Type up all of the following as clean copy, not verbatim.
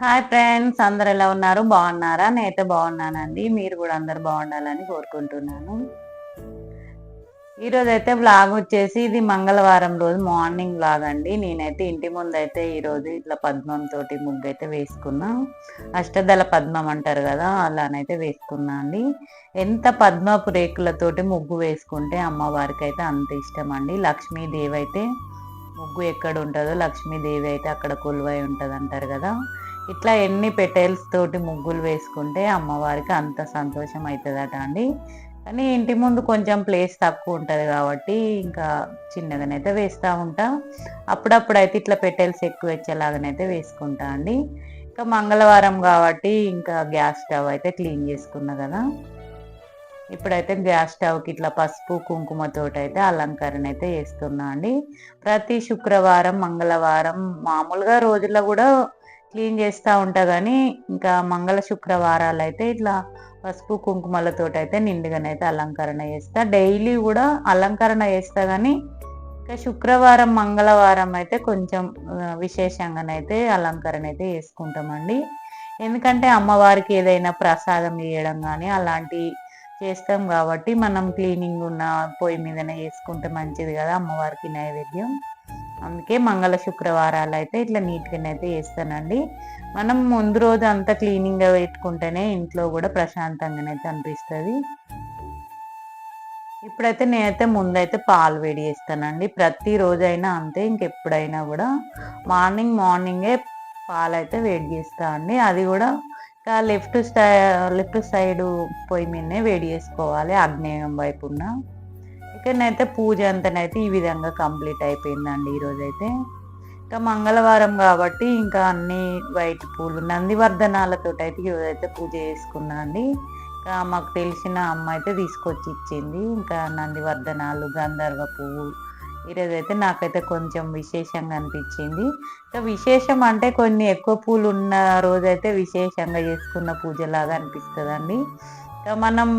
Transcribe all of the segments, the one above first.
Hi friends, అందరు ఎలా ఉన్నారు? బాగున్నారా? నేనైతే బాగున్నానండి. మీరు కూడా అందరు బాగుండాలని కోరుకుంటున్నాను. ఈరోజు అయితే వ్లాగ్ వచ్చేసి ఇది మంగళవారం రోజు మార్నింగ్ వ్లాగ్ అండి. నేనైతే ఇంటి ముందు అయితే ఈరోజు ఇట్లా పద్మం తోటి ముగ్గు అయితే వేసుకున్నా. అష్టదళ పద్మం అంటారు కదా, అలానైతే వేసుకున్నా అండి. ఎంత పద్మపు రేకులతోటి ముగ్గు వేసుకుంటే అమ్మవారికి అయితే అంత ఇష్టం అండి. లక్ష్మీదేవి అయితే ముగ్గు ఎక్కడ ఉంటుందో లక్ష్మీదేవి అయితే అక్కడ కొలువై ఉంటుంది అంటారు కదా. ఇట్లా ఎన్ని పెటల్స్ తోటి ముగ్గులు వేసుకుంటే అమ్మవారికి అంత సంతోషం అవుతుందట అండి. కానీ ఇంటి ముందు కొంచెం ప్లేస్ తక్కువ ఉంటుంది కాబట్టి ఇంకా చిన్నగానైతే వేస్తూ ఉంటా. అప్పుడప్పుడు అయితే ఇట్లా పెటల్స్ ఎక్కువ వచ్చేలాగానైతే వేసుకుంటా అండి. ఇంకా మంగళవారం కాబట్టి ఇంకా గ్యాస్ స్టవ్ అయితే క్లీన్ చేసుకున్నా కదా. ఇప్పుడైతే గ్యాస్ స్టవ్కి ఇట్లా పసుపు కుంకుమతోటి అయితే అలంకరణ అయితే చేస్తున్నా అండి. ప్రతి శుక్రవారం మంగళవారం మామూలుగా రోజుల్లో కూడా క్లీన్ చేస్తూ ఉంటా, కానీ ఇంకా మంగళ శుక్రవారాలు అయితే ఇట్లా పసుపు కుంకుమలతోటి అయితే నిండుగానైతే అలంకరణ చేస్తా. డైలీ కూడా అలంకరణ చేస్తా, కానీ ఇంకా శుక్రవారం మంగళవారం అయితే కొంచెం విశేషంగానైతే అలంకరణ అయితే చేసుకుంటామండి. ఎందుకంటే అమ్మవారికి ఏదైనా ప్రసాదం ఇవ్వడం కానీ అలాంటి చేస్తాం కాబట్టి మనం క్లీనింగ్ ఉన్న పొయ్యి మీదనే చేసుకుంటే మంచిది కదా అమ్మవారికి నైవేద్యం. అందుకే మంగళ శుక్రవారాలు అయితే ఇట్లా నీట్గానైతే చేస్తానండి. మనం ముందు రోజు అంతా క్లీనింగ్గా పెట్టుకుంటేనే ఇంట్లో కూడా ప్రశాంతంగానైతే అనిపిస్తుంది. ఇప్పుడైతే నేనైతే ముందైతే పాలు వేడి చేస్తానండి. ప్రతిరోజైనా అంతే, ఇంకెప్పుడైనా కూడా మార్నింగే పాలు అయితే వేడి చేస్తా అండి. అది కూడా లెఫ్ట్ సైడ్ పొయ్యి మీదనే వేడి చేసుకోవాలి, ఆగ్నేయం వైపున. ఇక్కడనైతే పూజ అంతనైతే ఈ విధంగా కంప్లీట్ అయిపోయిందండి ఈరోజైతే. ఇంకా మంగళవారం కాబట్టి ఇంకా అన్ని వైట్ పూలు నందివర్ధనాలతో అయితే ఈరోజైతే పూజ చేసుకున్నా అండి. ఇంకా మాకు తెలిసిన అమ్మ అయితే తీసుకొచ్చి ఇచ్చింది. ఇంకా నందివర్ధనాలు, గంధర్వ పువ్వు ఈరోజైతే నాకైతే కొంచెం విశేషంగా అనిపించింది. ఇంకా విశేషం అంటే కొన్ని ఎక్కువ పూలు ఉన్న రోజైతే విశేషంగా చేసుకున్న పూజలాగా అనిపిస్తుందండి. ఇంకా మనం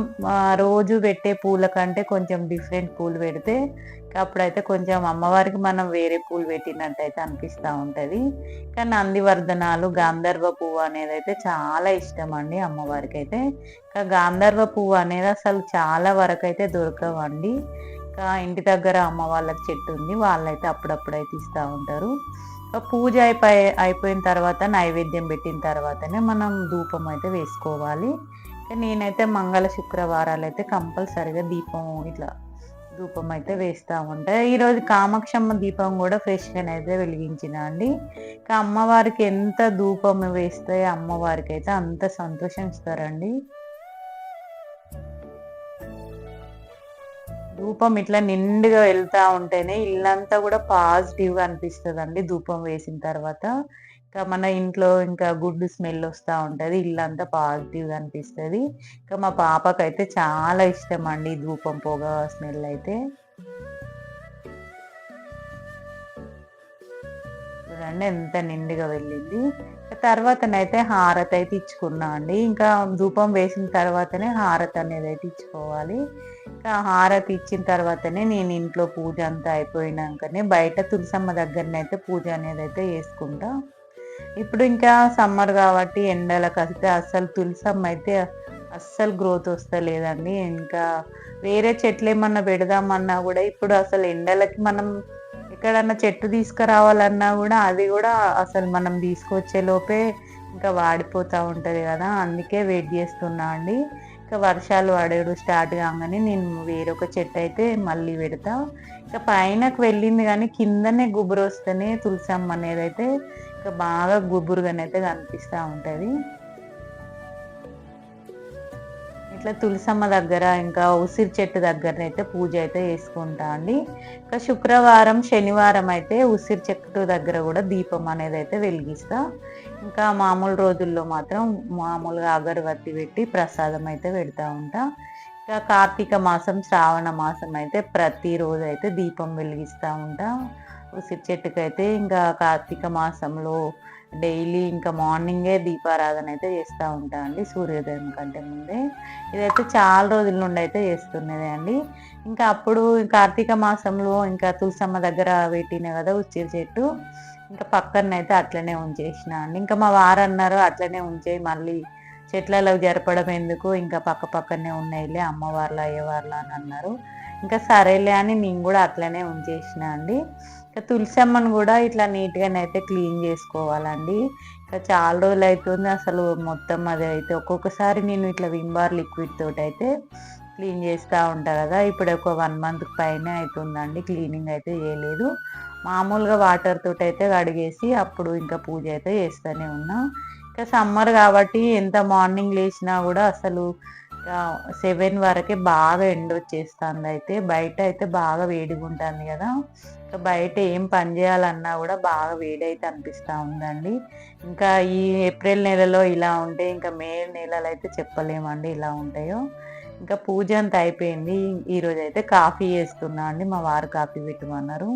రోజు పెట్టే పూల కంటే కొంచెం డిఫరెంట్ పూలు పెడితే అప్పుడైతే కొంచెం అమ్మవారికి మనం వేరే పూలు పెట్టినట్టు అయితే అనిపిస్తూ ఉంటుంది. కానీ నందివర్ధనాలు, గాంధర్వ పువ్వు అనేది అయితే చాలా ఇష్టం అండి అమ్మవారికి అయితే. ఇంకా గాంధర్వ పువ్వు అనేది అసలు చాలా వరకు అయితే దొరకవండి. ఇంకా ఇంటి దగ్గర అమ్మ వాళ్ళకి చెట్టు ఉంది, వాళ్ళైతే అప్పుడప్పుడైతే ఇస్తూ ఉంటారు. పూజ అయిపోయిన తర్వాత నైవేద్యం పెట్టిన తర్వాతనే మనం ధూపం అయితే వేసుకోవాలి. నేనైతే మంగళ శుక్రవారాలు అయితే కంపల్సరిగా ఇట్లా ధూపం అయితే వేస్తూ ఉంటాయి. ఈరోజు కామాక్షమ్మ దీపం కూడా ఫ్రెష్గా అయితే వెలిగించిన అండి. ఇంకా అమ్మవారికి ఎంత ధూపం వేస్తే అమ్మవారికి అయితే అంత సంతోషం ఇస్తారండి. ధూపం ఇట్లా నిండుగా వెళ్తూ ఉంటేనే ఇల్లంతా కూడా పాజిటివ్గా అనిపిస్తుంది అండి. ధూపం వేసిన తర్వాత ఇంకా మన ఇంట్లో ఇంకా గుడ్ స్మెల్ వస్తూ ఉంటుంది, ఇల్లంతా పాజిటివ్గా అనిపిస్తుంది. ఇంకా మా పాపకైతే చాలా ఇష్టం అండి ధూపం పొగ స్మెల్ అయితే. చూడండి ఎంత నిండుగా వెళ్ళింది. తర్వాతనైతే హారతి అయితే ఇచ్చుకున్నా అండి. ఇంకా ధూపం వేసిన తర్వాతనే హారతి అనేది అయితే ఇచ్చుకోవాలి. ఇంకా హారతి ఇచ్చిన తర్వాతనే నేను ఇంట్లో పూజ అంతా అయిపోయినాకనే బయట తులసమ్మ దగ్గరనైతే పూజ అనేది అయితే చేసుకుంటా. ఇప్పుడు ఇంకా సమ్మర్ కాబట్టి ఎండలకు వస్తే అస్సలు తులసమ్మ అయితే అస్సలు గ్రోత్ వస్తలేదండి. ఇంకా వేరే చెట్లు ఏమన్నా పెడదామన్నా కూడా ఇప్పుడు అసలు ఎండలకి మనం ఎక్కడన్నా చెట్టు తీసుకురావాలన్నా కూడా అది కూడా అసలు మనం తీసుకొచ్చే లోపే ఇంకా వాడిపోతూ ఉంటుంది కదా. అందుకే వెయిట్ చేస్తున్నా అండి. ఇంకా వర్షాలు పడేడు స్టార్ట్ కాగానే నేను వేరొక చెట్టు అయితే మళ్ళీ పెడతా. ఇంకా పైనకు వెళ్ళింది కానీ కిందనే గుబురు వస్తేనే తులసమ్మ అనేది అయితే ఇంకా బాగా గుబురుగానైతే కనిపిస్తూ ఉంటుంది. ఇట్లా తులసమ్మ దగ్గర ఇంకా ఉసిరి చెట్టు దగ్గరనైతే పూజ అయితే చేసుకుంటా అండి. ఇంకా శుక్రవారం శనివారం అయితే ఉసిరి చెట్టు దగ్గర కూడా దీపం అనేది అయితే వెలిగిస్తా. ఇంకా మామూలు రోజుల్లో మాత్రం మామూలుగా అగరబత్తి పెట్టి ప్రసాదం అయితే పెడతా ఉంటా. ఇంకా కార్తీక మాసం, శ్రావణ మాసం అయితే ప్రతిరోజు అయితే దీపం వెలిగిస్తూ ఉంటా ఉసిరి చెట్టుకైతే. ఇంకా కార్తీక మాసంలో డైలీ ఇంకా మార్నింగే దీపారాధన అయితే చేస్తూ ఉంటా అండి, సూర్యోదయం కంటే ముందే. ఇదైతే చాలా రోజుల నుండి అయితే చేస్తున్నదే అండి. ఇంకా అప్పుడు కార్తీక మాసంలో ఇంకా తులసమ్మ దగ్గర పెట్టిన కదా ఉసిరి చెట్టు, ఇంకా పక్కనైతే అట్లనే ఉంచేసిన అండి. ఇంకా మా వారు అన్నారు అట్లనే ఉంచేయి, మళ్ళీ చెట్లలో జరపడం ఎందుకు, ఇంకా పక్క పక్కనే ఉన్నాయిలే అమ్మవార్ల అయ్యవార్ల అని అన్నారు. ఇంకా సరేలే అని నేను కూడా అట్లనే ఉంచేసిన అండి. ఇంకా తులసమ్మను కూడా ఇట్లా నీట్గానైతే క్లీన్ చేసుకోవాలండి. ఇంకా చాలా రోజులు అవుతుంది అసలు మొత్తం అది అయితే. ఒక్కొక్కసారి నేను ఇట్లా విమ్ బార్ లిక్విడ్ తోటి అయితే క్లీన్ చేస్తూ ఉంటా కదా. ఇప్పుడు ఒక 1 మంత్ పైనే అవుతుందండి క్లీనింగ్ అయితే చేయలేదు. మామూలుగా వాటర్ తోటి అయితే కడిగేసి అప్పుడు ఇంకా పూజ అయితే చేస్తూనే ఉన్నా. ఇంకా సమ్మర్ కాబట్టి ఎంత మార్నింగ్ లేచినా కూడా అసలు 7 వరకే బాగా ఎండ వచ్చేస్తుంది. అయితే బయట అయితే బాగా వేడిగా ఉంటుంది కదా. ఇంకా బయట ఏం పని చేయాలన్నా కూడా బాగా వేడి అయితే అనిపిస్తూ ఉందండి. ఇంకా ఈ ఏప్రిల్ నెలలో ఇలా ఉంటే ఇంకా మే నెలలో అయితే చెప్పలేమండి ఇలా ఉంటాయో. ఇంకా పూజ అంతా అయిపోయింది. ఈరోజు అయితే కాఫీ చేస్తున్నా అండి. మా వారు కాఫీ పెట్టమన్నారు.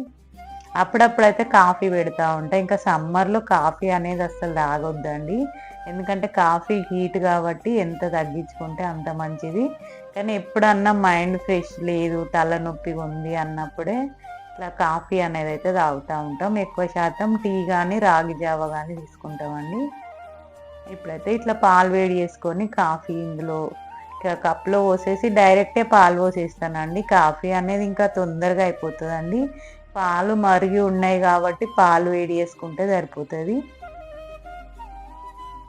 అప్పుడప్పుడైతే కాఫీ పెడతా ఉంటా. ఇంకా సమ్మర్లో కాఫీ అనేది అస్సలు తాగొద్దండి. ఎందుకంటే కాఫీ హీట్ కాబట్టి ఎంత తగ్గించుకుంటే అంత మంచిది. కానీ ఎప్పుడన్నా మైండ్ ఫ్రెష్ లేదు, తలనొప్పిగా ఉంది అన్నప్పుడే ఇట్లా కాఫీ అనేది అయితే తాగుతూ ఉంటాం. ఎక్కువ శాతం టీ కానీ రాగి జావ కానీ తీసుకుంటామండి. ఇప్పుడైతే ఇట్లా పాలు వేడి చేసుకొని కాఫీ ఇందులో కప్లో పోసేసి డైరెక్టే పాలు పోసేస్తానండి. కాఫీ అనేది ఇంకా తొందరగా అయిపోతుందండి. పాలు మరిగి ఉన్నాయి కాబట్టి పాలు వేడి చేసుకుంటే సరిపోతుంది.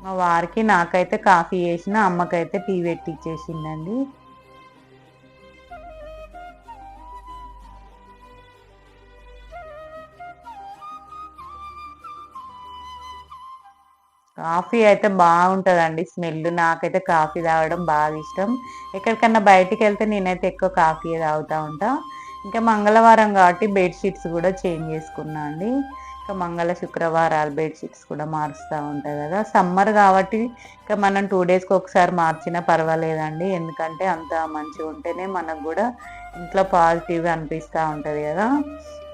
మా వారికి నాకైతే కాఫీ చేసిన, అమ్మకైతే టీ పెట్టిచ్చేసిందండి. కాఫీ అయితే బాగుంటుందండి స్మెల్. నాకైతే కాఫీ తాగడం బాగా ఇష్టం. ఎక్కడికన్నా బయటికి వెళ్తే నేనైతే ఎక్కువ కాఫీ తాగుతూ ఉంటా. ఇంకా మంగళవారం కాబట్టి బెడ్షీట్స్ కూడా చేంజ్ చేసుకున్నా అండి. ఇంకా శుక్రవారాలు బెడ్షీట్స్ కూడా మారుస్తూ ఉంటాయి కదా. సమ్మర్ కాబట్టి ఇంకా మనం 2 డేస్కి ఒకసారి మార్చినా పర్వాలేదండి. ఎందుకంటే అంత మంచిగా ఉంటేనే మనకు కూడా ఇంట్లో పాజిటివ్గా అనిపిస్తూ ఉంటుంది కదా.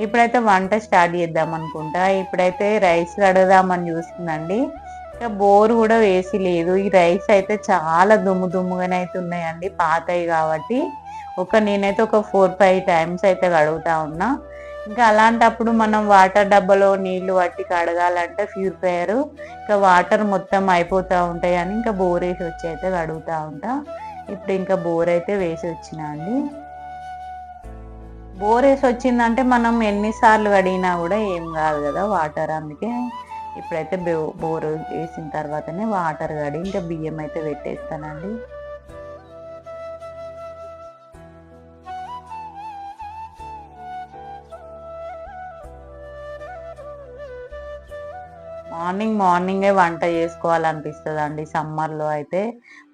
ఇప్పుడైతే వంట స్టార్ట్ చేద్దాం అనుకుంటా. ఇప్పుడైతే రైస్ కడదామని చూస్తుందండి. ఇంకా బోర్ కూడా వేసి లేదు. ఈ రైస్ అయితే చాలా దుమ్ము దుమ్ముగానే అయితే ఉన్నాయండి పాతవి కాబట్టి. నేనైతే ఒక 4-5 టైమ్స్ అయితే కడుగుతా ఉన్నా. ఇంకా అలాంటప్పుడు మనం వాటర్ డబ్బాలో నీళ్లు పట్టి కడగాలంటే ప్యూరిఫైయర్ ఇంకా వాటర్ మొత్తం అయిపోతూ ఉంటాయి అని ఇంకా బోర్ వేసి వచ్చి అయితే కడుగుతూ ఉంటా. ఇప్పుడు ఇంకా బోర్ అయితే వేసి వచ్చినా అండి. బోర్ వేసి వచ్చిందంటే మనం ఎన్నిసార్లు కడిగినా కూడా ఏం కాదు కదా వాటర్. అందుకే ఇప్పుడైతే బోర్ వేసిన తర్వాతనే వాటర్ కడిగి ఇంకా బియ్యం అయితే పెట్టేస్తానండి. మార్నింగే వంట చేసుకోవాలనిపిస్తుంది అండి సమ్మర్లో అయితే.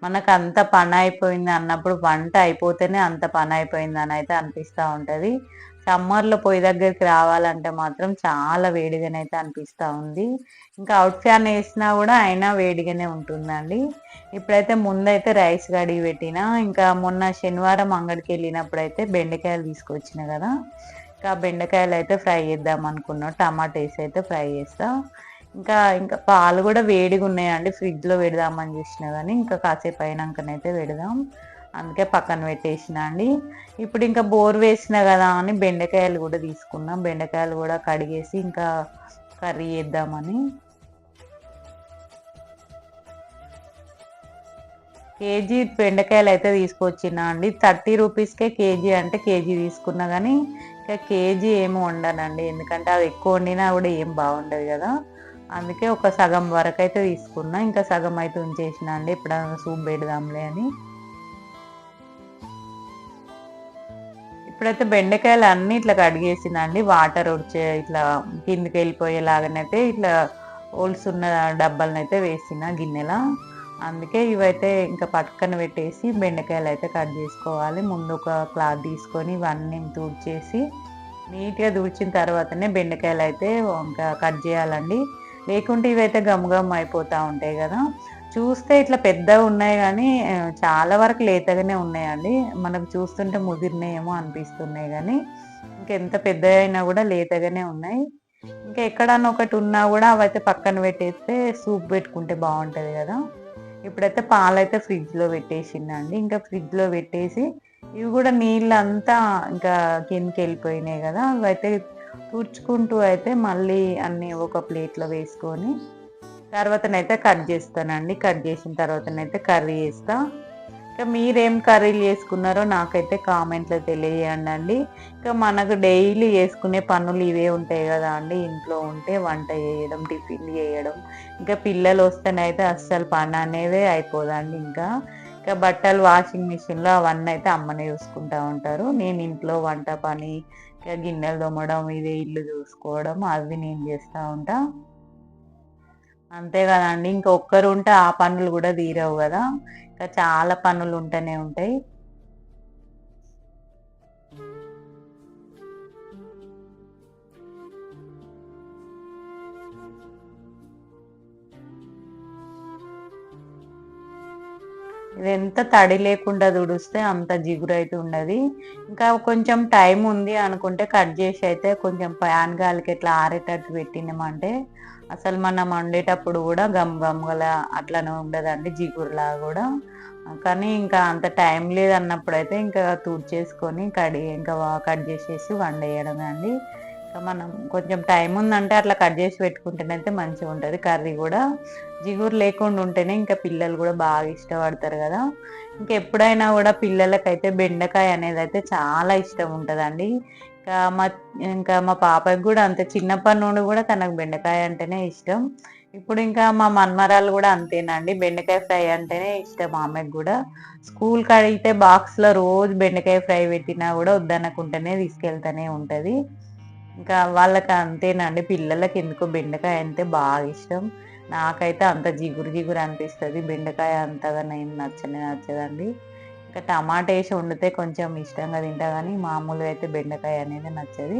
మనకు అంత పని అయిపోయింది అన్నప్పుడు వంట అయిపోతేనే అంత పని అయిపోయింది అని అయితే అనిపిస్తూ ఉంటుంది. సమ్మర్లో పొయ్యి దగ్గరికి రావాలంటే మాత్రం చాలా వేడిగానైతే అనిపిస్తూ ఉంది. ఇంకా అవుట్ ఫ్యాన్ వేసినా కూడా అయినా వేడిగానే ఉంటుందండి. ఇప్పుడైతే ముందైతే రైస్ కడిగి పెట్టిన. ఇంకా మొన్న శనివారం అంగడికి వెళ్ళినప్పుడైతే బెండకాయలు తీసుకొచ్చిన కదా. ఇంకా బెండకాయలు అయితే ఫ్రై చేద్దాం అనుకున్నాం. టమాటా వేసి అయితే ఫ్రై చేస్తా. ఇంకా ఇంకా పాలు కూడా వేడిగా ఉన్నాయండి. ఫ్రిడ్జ్లో పెడదామని చూసినా కానీ ఇంకా కాసేపు అయినాకనైతే పెడదాం. అందుకే పక్కన పెట్టేసిన అండి. ఇప్పుడు ఇంకా బోర్ వేసిన కదా అని బెండకాయలు కూడా తీసుకున్నాం. బెండకాయలు కూడా కడిగేసి ఇంకా కర్రీ చేద్దామని. కేజీ బెండకాయలు అయితే తీసుకొచ్చిన అండి. 30 రూపీస్కే కేజీ అంటే కేజీ తీసుకున్నా కానీ ఇంకా కేజీ ఏమి వండనండి. ఎందుకంటే అవి ఎక్కువ వండినా కూడా ఏం బాగుండదు కదా. అందుకే ఒక సగం వరకు అయితే తీసుకున్నా. ఇంకా సగం అయితే ఉంచేసిన అండి. ఎప్పుడైనా సూప్ పెడదాంలే అని. ఇప్పుడైతే బెండకాయలు అన్నీ ఇట్లా కడిగేసిన అండి. వాటర్ వచ్చే ఇట్లా కిందికి వెళ్ళిపోయేలాగానైతే ఇట్లా హోల్స్ ఉన్న డబ్బాలనైతే వేసిన గిన్నెలా. అందుకే ఇవైతే ఇంకా పక్కన పెట్టేసి బెండకాయలు అయితే కట్ చేసుకోవాలి. ముందు ఒక క్లాత్ తీసుకొని ఇవన్నీ తుడిచేసి నీట్గా తుడిచిన తర్వాతనే బెండకాయలు అయితే ఇంకా కట్ చేయాలండి. లేకుంటే ఇవైతే గమ్ అయిపోతూ ఉంటాయి కదా. చూస్తే ఇట్లా పెద్దగా ఉన్నాయి కానీ చాలా వరకు లేతగానే ఉన్నాయండి. మనకు చూస్తుంటే ముదిరినాయేమో అనిపిస్తున్నాయి కానీ ఇంకెంత పెద్ద అయినా కూడా లేతగానే ఉన్నాయి. ఇంకా ఎక్కడన్నా ఒకటి ఉన్నా కూడా అవైతే పక్కన పెట్టేస్తే సూప్ పెట్టుకుంటే బాగుంటుంది కదా. ఇప్పుడైతే పాలైతే ఫ్రిడ్జ్లో పెట్టేసిందండి. ఇంకా ఫ్రిడ్జ్లో పెట్టేసి ఇవి కూడా నీళ్ళంతా ఇంకా కిందకి వెళ్ళిపోయినాయి కదా. అవైతే తుడుచుకుంటూ అయితే మళ్ళీ అన్నీ ఒక ప్లేట్లో వేసుకొని తర్వాతనైతే కట్ చేస్తానండి. కట్ చేసిన తర్వాతనైతే కర్రీ చేస్తా. ఇంకా మీరేం కర్రీలు చేసుకున్నారో నాకైతే కామెంట్లో తెలియజేయండి. ఇంకా మనకు డైలీ చేసుకునే పనులు ఇవే ఉంటాయి కదా అండి. ఇంట్లో ఉంటే వంట చేయడం, టిఫిన్ చేయడం, ఇంకా పిల్లలు వస్తేనైతే అస్సలు పని అనేదే అయిపోదండి. ఇంకా బట్టలు వాషింగ్ మిషన్లో అవన్నీ అయితే అమ్మనే చూసుకుంటూ ఉంటారు. నేను ఇంట్లో వంట పని, ఇంకా గిన్నెలు తోమడం, ఇదే ఇల్లు చూసుకోవడం అవి నేను చేస్తూ ఉంటా. అంతే కదండి. ఇంక ఒక్కరు ఉంటే ఆ పనులు కూడా తీరవు కదా. ఇంకా చాలా పనులు ఉంటూనే ఉంటాయి. ఇది ఎంత తడి లేకుండా తుడిస్తే అంత జిగురైతే ఉండదు. ఇంకా కొంచెం టైం ఉంది అనుకుంటే కట్ చేసి అయితే కొంచెం ప్యాన్ గాలికి ఇట్లా ఆరేటట్టు పెట్టినామంటే అసలు మనం వండేటప్పుడు కూడా గమ్ గమ్గల అట్లనే ఉండదండి, జిగురులా కూడా. కానీ ఇంకా అంత టైం లేదన్నప్పుడు అయితే ఇంకా తుడిచేసుకొని ఇంకా కట్ చేసేసి వండేయడమే అండి. ఇంకా మనం కొంచెం టైం ఉందంటే అట్లా కట్ చేసి పెట్టుకుంటేనైతే మంచిగా ఉంటుంది. కర్రీ కూడా జిగురు లేకుండా ఉంటేనే ఇంకా పిల్లలు కూడా బాగా ఇష్టపడతారు కదా. ఇంకెప్పుడైనా కూడా పిల్లలకైతే బెండకాయ అనేది అయితే చాలా ఇష్టం ఉంటుందండి. ఇంకా మా ఇంకా మా పాపకి కూడా అంతే, చిన్నప్పటి నుండి కూడా తనకు బెండకాయ అంటేనే ఇష్టం. ఇప్పుడు ఇంకా మా మన్మరాలు కూడా అంతేనండి, బెండకాయ ఫ్రై అంటేనే ఇష్టం ఆమెకు కూడా. స్కూల్కి అడిగితే బాక్స్లో రోజు బెండకాయ ఫ్రై పెట్టినా కూడా వద్దనకుంటేనే తీసుకెళ్తూనే ఉంటుంది. ఇంకా వాళ్ళకి అంతేనండి, పిల్లలకి ఎందుకో బెండకాయ అంటే బాగా ఇష్టం. నాకైతే అంత జిగురు జిగురు అనిపిస్తుంది, బెండకాయ అంతగా నేను నచ్చదండి. ఇంకా టమాటా వేసి వండితే కొంచెం ఇష్టంగా తింటా, కానీ మామూలుగా అయితే బెండకాయ అనేది నచ్చది.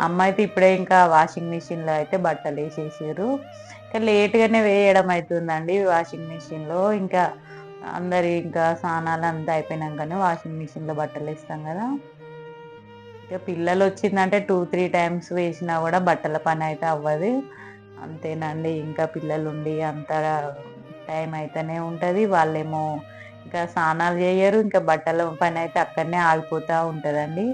అమ్మ అయితే ఇప్పుడే ఇంకా వాషింగ్ మిషన్లో అయితే బట్టలు వేసేసారు. ఇంకా లేట్గానే వేయడం అవుతుందండి వాషింగ్ మిషన్లో. ఇంకా ఇంకా స్నానాలు అంతా అయిపోయినాకనే వాషింగ్ మిషన్లో బట్టలు వేస్తాం కదా. ఇక పిల్లలు వచ్చిందంటే 2-3 టైమ్స్ వేసినా కూడా బట్టల పని అయితే అవ్వదు. అంతేనండి, ఇంకా పిల్లలు ఉండి అంత టైం అయితేనే ఉంటుంది. వాళ్ళేమో ఇంకా స్నానాలు చేయరు, ఇంకా బట్టల పని అయితే అక్కడనే ఆగిపోతూ ఉంటుందండి.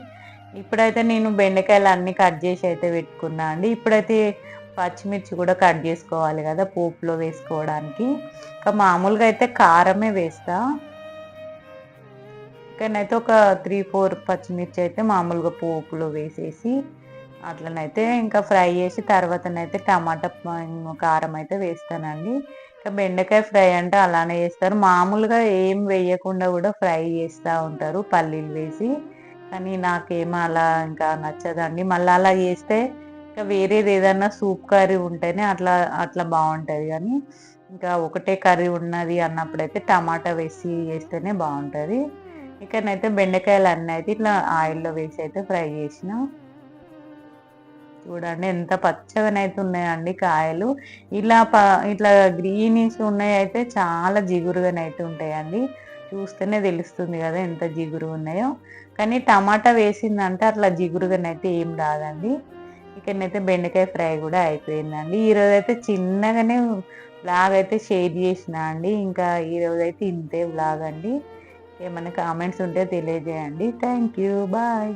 ఇప్పుడైతే నేను బెండకాయలు అన్నీ కట్ చేసి అయితే పెట్టుకున్నా అండి. ఇప్పుడైతే పచ్చిమిర్చి కూడా కట్ చేసుకోవాలి కదా పోపులో వేసుకోవడానికి. ఇంకా మామూలుగా అయితే కారమే వేస్తా, ఇక్కడనైతే ఒక 3-4 పచ్చిమిర్చి అయితే మామూలుగా పోపులో వేసేసి అట్లనైతే ఇంకా ఫ్రై చేసి తర్వాతనైతే టమాటా కారం అయితే వేస్తానండి. ఇంకా బెండకాయ ఫ్రై అంటే అలానే చేస్తారు, మామూలుగా ఏం వేయకుండా కూడా ఫ్రై చేస్తూ ఉంటారు పల్లీలు వేసి. కానీ నాకేమో అలా ఇంకా నచ్చదండి. మళ్ళీ అలా చేస్తే ఇంకా వేరేది ఏదన్నా సూప్ కర్రీ ఉంటేనే అట్లా అట్లా బాగుంటుంది. కానీ ఇంకా ఒకటే కర్రీ ఉన్నది అన్నప్పుడైతే టమాటా వేసి చేస్తేనే బాగుంటుంది. ఇక్కడనైతే బెండకాయలు అన్నీ అయితే ఇట్లా ఆయిల్లో వేసి అయితే ఫ్రై చేసిన. చూడండి ఎంత పచ్చగానైతే ఉన్నాయండి కాయలు. ఇలా ఇట్లా గ్రీనిష్ ఉన్నాయి అయితే చాలా జిగురుగానైతే ఉంటాయండి. చూస్తేనే తెలుస్తుంది కదా ఎంత జిగురు ఉన్నాయో. కానీ టమాటా వేసిందంటే అట్లా జిగురుగానైతే ఏం రాదండి. ఇక్కడనైతే బెండకాయ ఫ్రై కూడా అయిపోయిందండి. ఈరోజు అయితే చిన్నగానే బ్లాగ్ అయితే షేర్ చేసిన అండి. ఇంకా ఈరోజు అయితే ఇంతే బ్లాగ్ అండి. ఏమైనా కామెంట్స్ ఉంటే తెలియజేయండి. Thank you, bye.